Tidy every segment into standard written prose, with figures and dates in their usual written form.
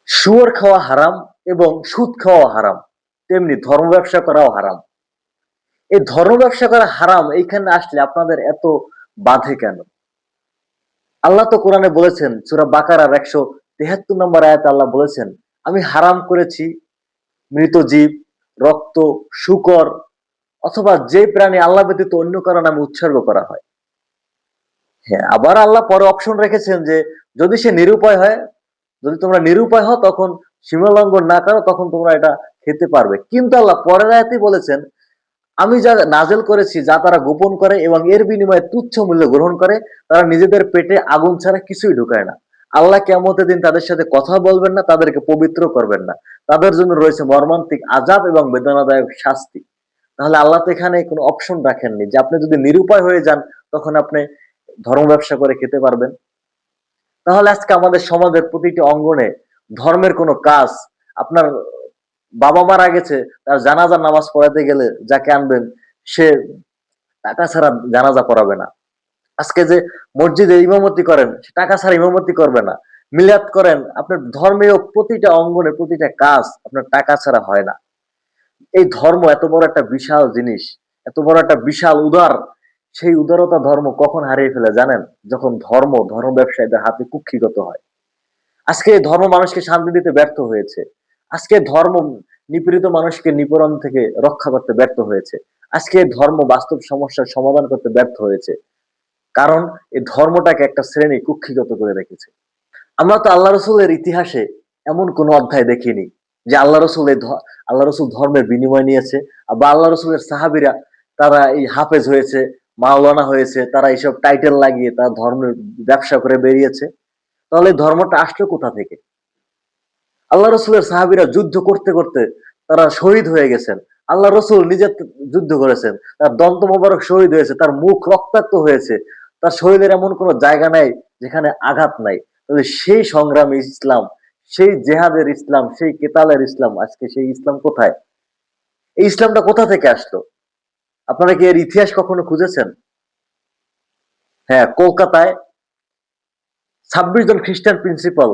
শুয়োর খাওয়া হারাম এবং সুদ খাওয়া হারাম, তেমনি ধর্ম ব্যবসা করাও হারাম। এই ধর্ম ব্যবসা করা হারাম এইখানে আসলে আপনাদের এত বাধে কেন? আল্লাহ তো কোরআনে বলেছেন, সূরা বাকারার ১৭৩ নম্বর আয়াতে আল্লাহ বলেছেন, আমি হারাম করেছি মৃত জীব, রক্ত, শূকর অথবা যে প্রাণী আল্লাহ ব্যতীত অন্য কারো নামে উৎসর্গ করা হয়। হ্যাঁ, আবার আল্লাহ পরে অপশন রেখেছেন যে যদি সে নিরুপায় হয়, যদি তোমরা নিরুপায় হও তখন সীমা লঙ্ঘন না করো তখন তোমরা এটা খেতে পারবে। কিন্তু আল্লাহ পরের আয়াতেই বলেছেন, আমি যা নাযিল করেছি যা তারা গোপন করে এবং এর বিনিময়ে তুচ্ছ মূল্য গ্রহণ করে, তারা নিজেদের পেটে আগুন ছাড়া কিছুই ঢুকায় না। আল্লাহ কিয়ামতের দিন তাদের সাথে কথা বলবেন না, তাদেরকে পবিত্র করবেন না। তাদের জন্য রয়েছে মর্মান্তিক আযাব এবং বেদনাদায়ক শাস্তি। তাহলে আল্লাহ তো এখানে কোনো অপশন রাখেননি যে আপনি যদি নিরুপায় হয়ে যান তখন আপনি ধর্ম ব্যবসা করে খেতে পারবেন। তাহলে আজকে আমাদের সমাজের প্রতিটি অঙ্গনে ধর্মের কোনো কাজ, আপনার বাবা মারা গেছে, তার জানাজার নামাজ পড়াতে গেলে যাকে আনবেন সে টাকা ছাড়া জানাজা পড়াবে না। আজকে যে মসজিদে ইমামতি করেন সে টাকা ছাড়া ইমামতি করবে না। মিলাদ করেন, আপনার ধর্মীয় প্রতিটা অঙ্গনে প্রতিটা কাজ আপনার টাকা ছাড়া হয় না। এই ধর্ম এত বড় একটা বিশাল জিনিস, এত বড় একটা বিশাল উদার, সেই উদারতা ধর্ম কখন হারিয়ে ফেলে জানেন? যখন ধর্ম ব্যবসায়ীদের হাতে কুক্ষিগত হয়। আজকে ধর্ম মানুষকে শান্তি দিতে ব্যর্থ হয়েছে। আজকে ধর্ম নিপীড়িত মানুষকে নিপীড়ন থেকে রক্ষা করতে ব্যর্থ হয়েছে। আজকে ধর্ম বাস্তব সমস্যার সমাধান করতে ব্যর্থ হয়েছে। কারণ এই ধর্মটাকে একটা শ্রেণী কুক্ষিগত করে রেখেছে। আমরা তো আল্লাহ রসুলের ইতিহাসে এমন কোন অধ্যায় দেখিনি যে আল্লাহ রসুল ধর্মের বিনিময় নিয়েছে বা আল্লাহ রসুলের সাহাবিরা তারা এই হাফেজ হয়েছে, মাওলানা হয়েছে, তারা এইসব টাইটেল লাগিয়ে তারা ধর্মের ব্যবসা করে বেরিয়েছে। তাহলে এই ধর্মটা আসলো কোথা থেকে? আল্লাহ রসুলের সাহাবিরা যুদ্ধ করতে করতে তারা শহীদ হয়ে গেছেন। আল্লাহ রসুল নিজে যুদ্ধ করেছেন, তার দন্ত মোবারক শহীদ হয়েছে, তার মুখ রক্তাক্ত হয়েছে, তার শরীরের এমন কোনো জায়গা নাই যেখানে আঘাত নাই। তবে সেই সংগ্রামী ইসলাম, সেই জেহাদের ইসলাম, সেই কেতালের ইসলাম, আজকে সেই ইসলাম কোথায়? এই ইসলামটা কোথা থেকে আসলো? আপনারা কি এর ইতিহাস কখনো খুঁজেছেন? হ্যাঁ, কলকাতায় ২৬ জন খ্রিস্টান প্রিন্সিপাল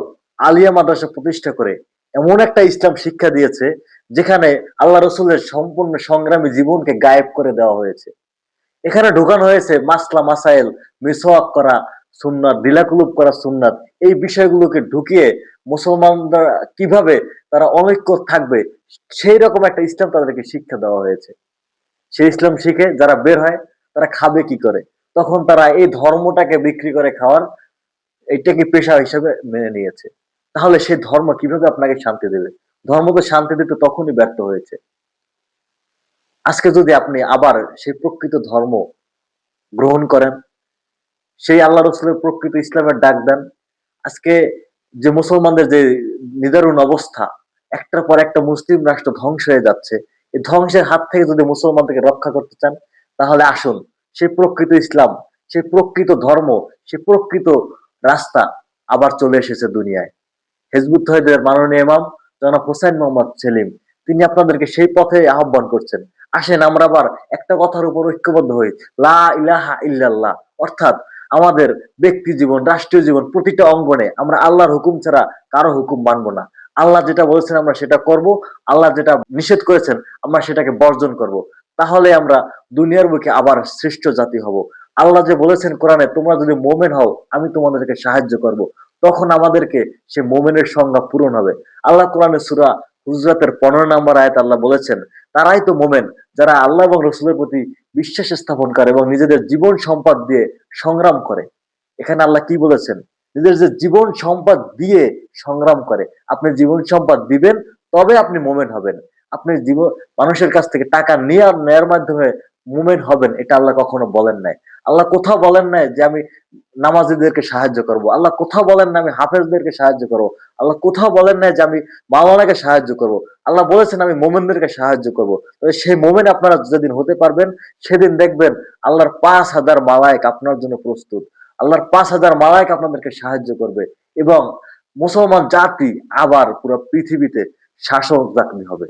আলিয়া মাদ্রাসা প্রতিষ্ঠা করে এমন একটা ইসলাম শিক্ষা দিয়েছে যেখানে আল্লাহ রসুলের সম্পূর্ণ সংগ্রামী জীবনকে গায়েব করে দেওয়া হয়েছে। এখানে ঢোকানো হয়েছে মাসলা মাসাইল, মিসওয়াক করা সুন্নাত, দিলাকুলুপ করা সুন্নাত, এই বিষয়গুলোকে ঢুকিয়ে মুসলমানরা কিভাবে তারা অনৈক্য থাকবে সেই রকম একটা ইসলাম তাদেরকে শিক্ষা দেওয়া হয়েছে। সেই ইসলাম শিখে যারা বের হয় তারা খাবে কি করে? তখন তারা এই ধর্মটাকে বিক্রি করে খাওয়ার এইটাকে পেশা হিসেবে মেনে নিয়েছে। তাহলে সে ধর্ম কিভাবে আপনাকে শান্তি দেবে? ধর্ম তো শান্তি দিতে তখনই ব্যর্থ হয়েছে। আজকে যদি আপনি আবার সেই প্রকৃত ধর্ম গ্রহণ করেন, সেই আল্লাহ রসুলের প্রকৃত ইসলামের ডাক দেন, আজকে যে মুসলমানদের যে নিদারুণ অবস্থা, একটার পর একটা মুসলিম রাষ্ট্র ধ্বংস হয়ে যাচ্ছে, এই ধ্বংসের হাত থেকে যদি মুসলমানদেরকে রক্ষা করতে চান তাহলে আসুন সেই প্রকৃত ইসলাম, সেই প্রকৃত ধর্ম, সেই প্রকৃত রাস্তা আবার চলে এসেছে দুনিয়ায়। হেজবুত তৌহিদের মাননীয় ইমাম জনাব হোসেন মোহাম্মদ সেলিম তিনি আপনাদেরকে সেই পথে আহ্বান করছেন। আসেন আমরা আবার একটা কথার উপর ঐক্যবদ্ধ হই, লা ইলাহা ইল্লাল্লাহ, অর্থাৎ আমাদের ব্যক্তি জীবন, রাষ্ট্রীয় জীবন প্রতিটা অঙ্গনে আমরা আল্লাহর হুকুম ছাড়া কারো হুকুম মানব না। আল্লাহ যেটা বলেছেন আমরা সেটা করব, আল্লাহ যেটা নিষেধ করেছেন আমরা সেটাকে বর্জন করব। তাহলে আমরা দুনিয়ার বুকে আবার শ্রেষ্ঠ জাতি হব। আল্লাহ যে বলেছেন কোরআনে, তোমরা যদি মোমেন হও আমি তোমাদেরকে সাহায্য করব, তখন আমাদেরকে সে মোমেনের সংজ্ঞা পূরণ হবে। আল্লাহ কোরআনে সূরা হুজরাতের 15 নম্বর আয়াতে আল্লাহ বলেছেন, তারাই তো মোমেন যারা আল্লাহ এবং রসুলের প্রতি বিশ্বাস স্থাপন করে এবং নিজেদের জীবন সম্পদ দিয়ে সংগ্রাম করে। এখানে আল্লাহ কি বলেছেন? নিজের যে জীবন সম্পদ দিয়ে সংগ্রাম করে। আপনি জীবন সম্পদ দিবেন তবে আপনি মোমেন হবেন। আপনি জীবন মানুষের কাছ থেকে টাকা নেয়ার মাধ্যমে মোমেন হবেন এটা আল্লাহ কখনো বলেন নাই। আল্লাহ কোথাও বলেন নাই যে আমি নামাজীদেরকে সাহায্য করব। আল্লাহ কোথাও বলেন না আমি হাফেজদেরকে সাহায্য করব। আল্লাহ কোথাও বলেন নাই যে আমি মাওলানাকে সাহায্য করব। আল্লাহ বলেছেন আমি মোমেনদেরকে সাহায্য করব। তবে সেই মোমেন আপনারা যেদিন হতে পারবেন সেদিন দেখবেন আল্লাহর ৫,০০০ মালায়েক আপনার জন্য প্রস্তুত। আল্লাহর ৫,০০০ মালায়েক আপনাদেরকে সাহায্য করবে এবং মুসলমান জাতি আবার পুরো পৃথিবীতে শাসক জাতি হবে।